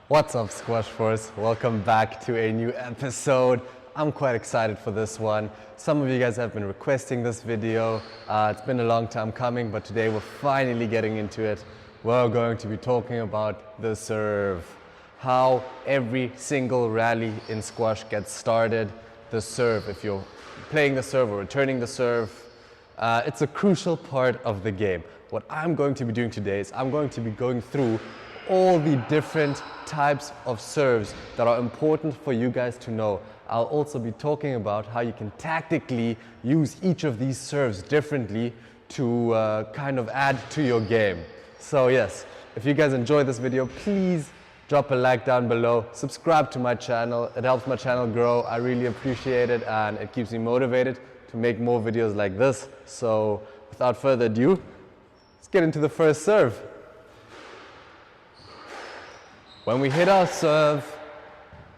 What's up, Squash Force? Welcome back to a new episode. I'm quite excited for this one. Some of you guys have been requesting this video. It's been a long time coming, but today we're finally getting into it. We're going to be talking about the serve. How every single rally in squash gets started. The serve, if you're playing the serve or returning the serve, it's a crucial part of the game. What I'm going to be doing today is I'm going to be going through all the different types of serves that are important for you guys to know. I'll also be talking about how you can tactically use each of these serves differently to kind of add to your game. So yes, if you guys enjoyed this video, please drop a like down below, subscribe to my channel. It helps my channel grow. I really appreciate it and it keeps me motivated to make more videos like this. So without further ado, let's get into the first serve. When we hit our serve,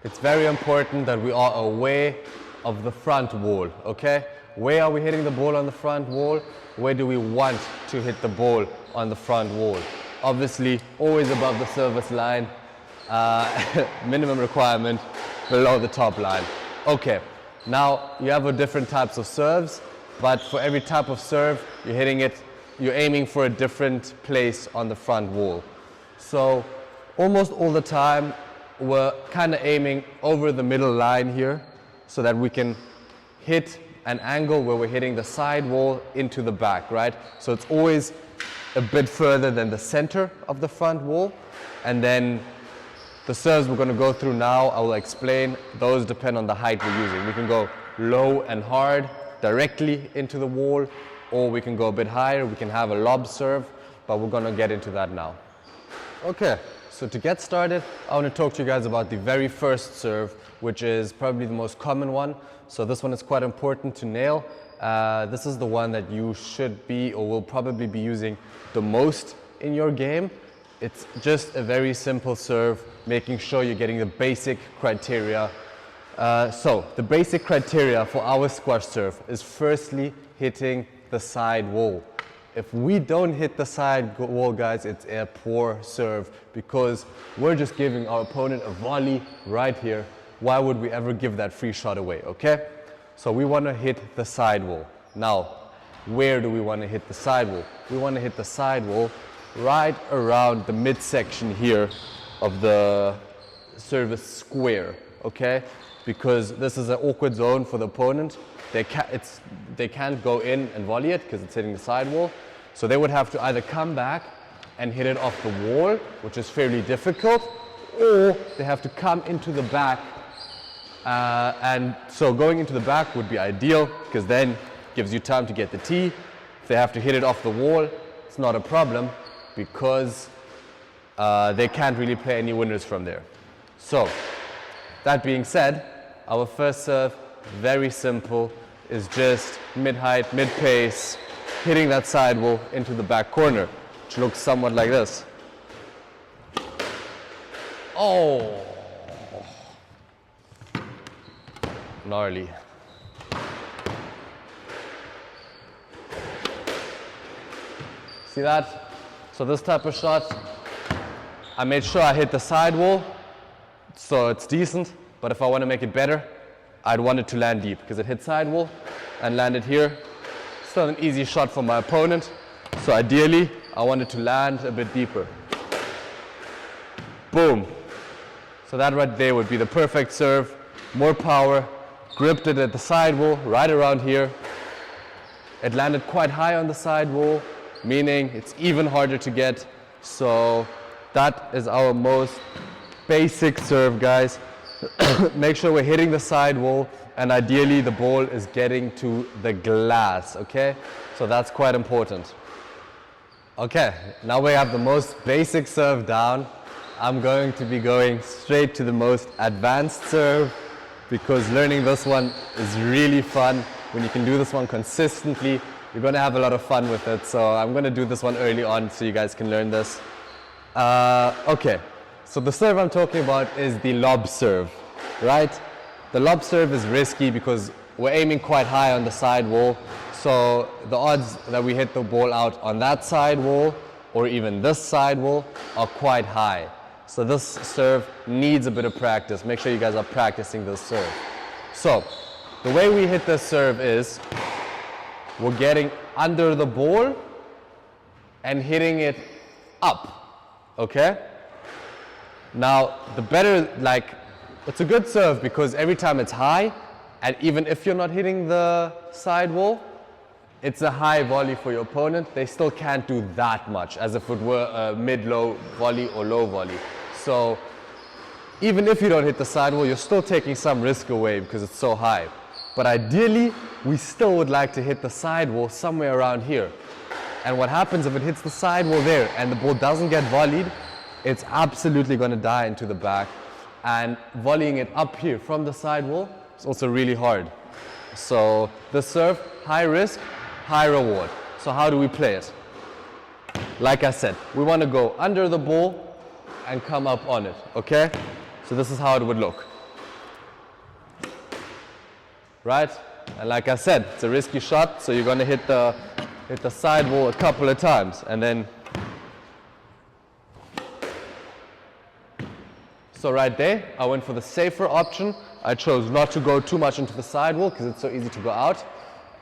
it's very important that we are aware of the front wall, okay? Where are we hitting the ball on the front wall? Where do we want to hit the ball on the front wall? Obviously, always above the service line, minimum requirement, below the top line. Okay, now you have different types of serves, but for every type of serve, you're aiming for a different place on the front wall. So, almost all the time, we're kind of aiming over the middle line here so that we can hit an angle where we're hitting the side wall into the back, right? So it's always a bit further than the center of the front wall. And then the serves we're going to go through now, I will explain. Those depend on the height we're using. We can go low and hard directly into the wall, or we can go a bit higher. We can have a lob serve, but we're going to get into that now. Okay. So to get started, I want to talk to you guys about the very first serve, which is probably the most common one. So this one is quite important to nail. This is the one that you should be or will probably be using the most in your game. It's just a very simple serve, making sure you're getting the basic criteria. So the basic criteria for our squash serve is firstly hitting the side wall. If we don't hit the side wall, guys, it's a poor serve because we're just giving our opponent a volley right here. Why would we ever give that free shot away, okay? So we want to hit the side wall. Now, where do we want to hit the side wall? We want to hit the side wall right around the midsection here of the service square, okay? Because this is an awkward zone for the opponent. They can't go in and volley it because it's hitting the side wall. So they would have to either come back and hit it off the wall, which is fairly difficult, or they have to come into the back. And so going into the back would be ideal because then it gives you time to get the tee. If they have to hit it off the wall, it's not a problem because they can't really play any winners from there. So that being said, our first serve, very simple, is just mid-height, mid-pace, hitting that side wall into the back corner, which looks somewhat like this. Oh! Gnarly. See that? So this type of shot, I made sure I hit the side wall, so it's decent, but if I want to make it better, I'd want it to land deep because it hit sidewall and landed here. Still an easy shot for my opponent. So ideally, I want it to land a bit deeper. Boom. So that right there would be the perfect serve. More power, gripped it at the sidewall, right around here. It landed quite high on the sidewall, meaning it's even harder to get. So that is our most basic serve, guys. Make sure we're hitting the side wall and ideally the ball is getting to the glass, okay? So that's quite important. Okay, now we have the most basic serve down. I'm going to be going straight to the most advanced serve because learning this one is really fun. When you can do this one consistently, you're going to have a lot of fun with it. So I'm going to do this one early on so you guys can learn this. Okay. So the serve I'm talking about is the lob serve, right? The lob serve is risky because we're aiming quite high on the side wall. So the odds that we hit the ball out on that side wall or even this side wall are quite high. So this serve needs a bit of practice. Make sure you guys are practicing this serve. So the way we hit this serve is we're getting under the ball and hitting it up, okay? Now, the better, it's a good serve because every time it's high, and even if you're not hitting the sidewall, it's a high volley for your opponent. They still can't do that much as if it were a mid-low volley or low volley. So even if you don't hit the sidewall, you're still taking some risk away because it's so high. But ideally, we still would like to hit the sidewall somewhere around here. And what happens if it hits the sidewall there and the ball doesn't get volleyed, it's absolutely going to die into the back. And volleying it up here from the sidewall is also really hard. So the serve, high risk, high reward. So how do we play it? Like I said, we want to go under the ball and come up on it, okay? So this is how it would look. Right? And like I said, it's a risky shot, so you're going to hit the sidewall a couple of times, and then. So right there, I went for the safer option. I chose not to go too much into the sidewall because it's so easy to go out,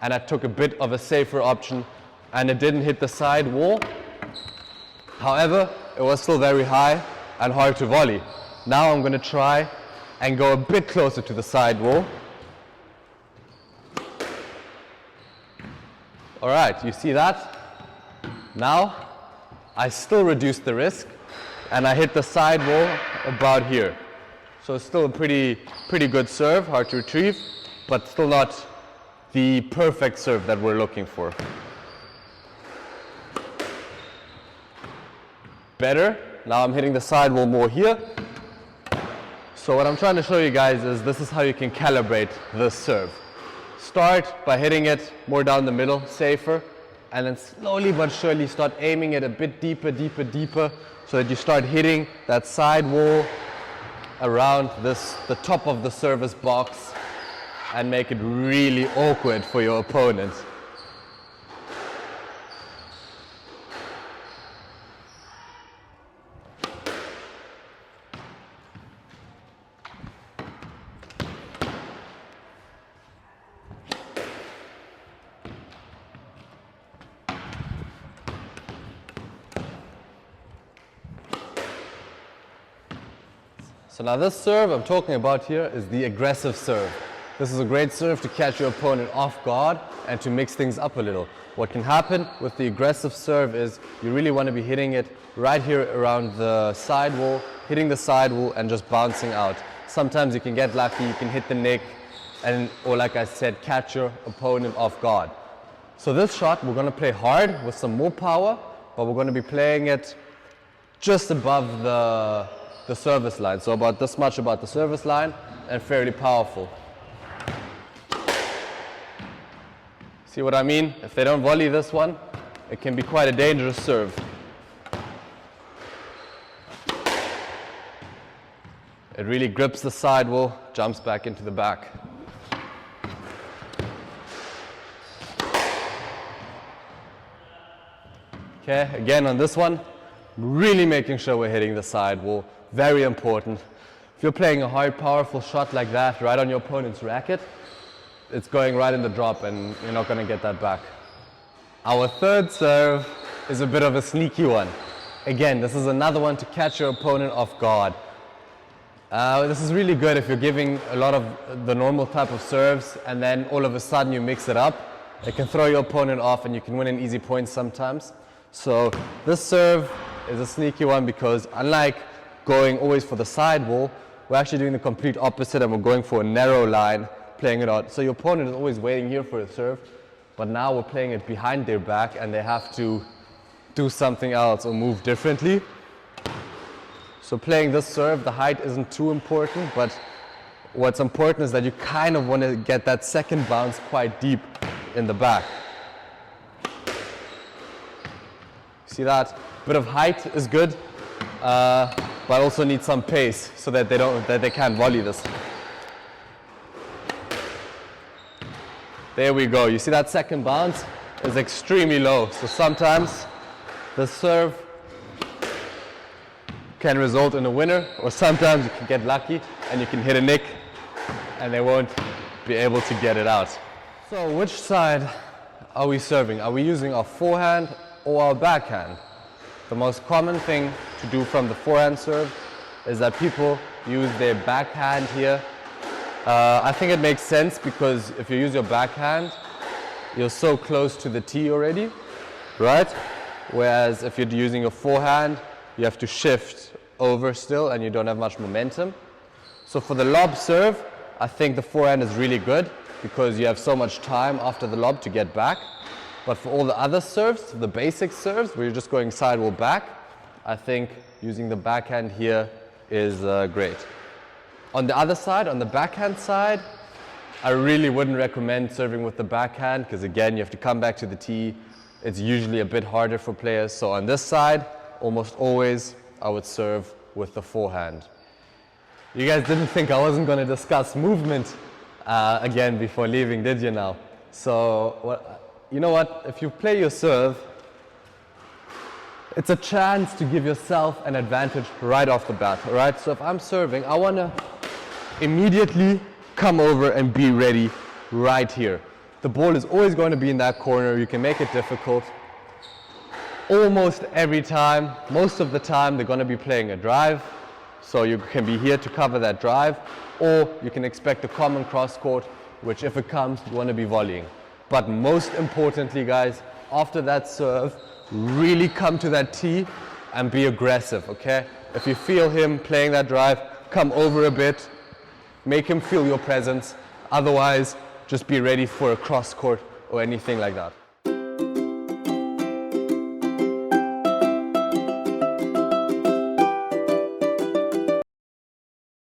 and I took a bit of a safer option, and it didn't hit the sidewall. However, it was still very high and hard to volley. Now I'm going to try and go a bit closer to the sidewall. All right, you see that? Now, I still reduced the risk, and I hit the sidewall about here. So it's still a pretty good serve, hard to retrieve, but still not the perfect serve that we're looking for. Better. Now I'm hitting the sidewall more here. So what I'm trying to show you guys is this is how you can calibrate this serve. Start by hitting it more down the middle, safer, and then slowly but surely start aiming it a bit deeper, deeper, deeper, so that you start hitting that sidewall around the top of the service box and make it really awkward for your opponent. So now this serve I'm talking about here is the aggressive serve. This is a great serve to catch your opponent off guard and to mix things up a little. What can happen with the aggressive serve is you really want to be hitting it right here around the sidewall, hitting the sidewall and just bouncing out. Sometimes you can get lucky, you can hit the nick, or like I said, catch your opponent off guard. So this shot we're going to play hard with some more power, but we're going to be playing it just above the service line. So about this much above the service line and fairly powerful. See what I mean? If they don't volley this one, it can be quite a dangerous serve. It really grips the sidewall, jumps back into the back. Okay, again on this one, really making sure we're hitting the sidewall. Very important. If you're playing a hard, powerful shot like that right on your opponent's racket, it's going right in the drop and you're not going to get that back. Our third serve is a bit of a sneaky one. Again, this is another one to catch your opponent off guard. This is really good if you're giving a lot of the normal type of serves and then all of a sudden you mix it up. It can throw your opponent off and you can win an easy point sometimes. So this serve is a sneaky one because unlike going always for the sidewall, we're actually doing the complete opposite and we're going for a narrow line, playing it out. So your opponent is always waiting here for a serve, but now we're playing it behind their back and they have to do something else or move differently. So playing this serve, the height isn't too important, but what's important is that you kind of want to get that second bounce quite deep in the back. See that? Bit of height is good, but also need some pace so that they can't volley this. There we go. You see that second bounce is extremely low. So sometimes the serve can result in a winner, or sometimes you can get lucky and you can hit a nick and they won't be able to get it out. So which side are we serving? Are we using our forehand or our backhand? The most common thing to do from the forehand serve is that people use their backhand here. I think it makes sense because if you use your backhand, you're so close to the tee already, right? Whereas if you're using your forehand, you have to shift over still and you don't have much momentum. So for the lob serve, I think the forehand is really good because you have so much time after the lob to get back. But for all the other serves, the basic serves, where you're just going sidewall back, I think using the backhand here is great. On the other side, on the backhand side, I really wouldn't recommend serving with the backhand because again, you have to come back to the tee. It's usually a bit harder for players. So on this side, almost always, I would serve with the forehand. You guys didn't think I wasn't going to discuss movement again before leaving, did you now? So, you know what? If you play your serve, it's a chance to give yourself an advantage right off the bat, all right? So if I'm serving, I want to immediately come over and be ready right here. The ball is always going to be in that corner. You can make it difficult. Almost every time, most of the time, they're going to be playing a drive. So you can be here to cover that drive, or you can expect a common cross court, which if it comes, you want to be volleying. But most importantly, guys, after that serve, really come to that tee and be aggressive, okay? If you feel him playing that drive, come over a bit, make him feel your presence. Otherwise, just be ready for a cross court or anything like that.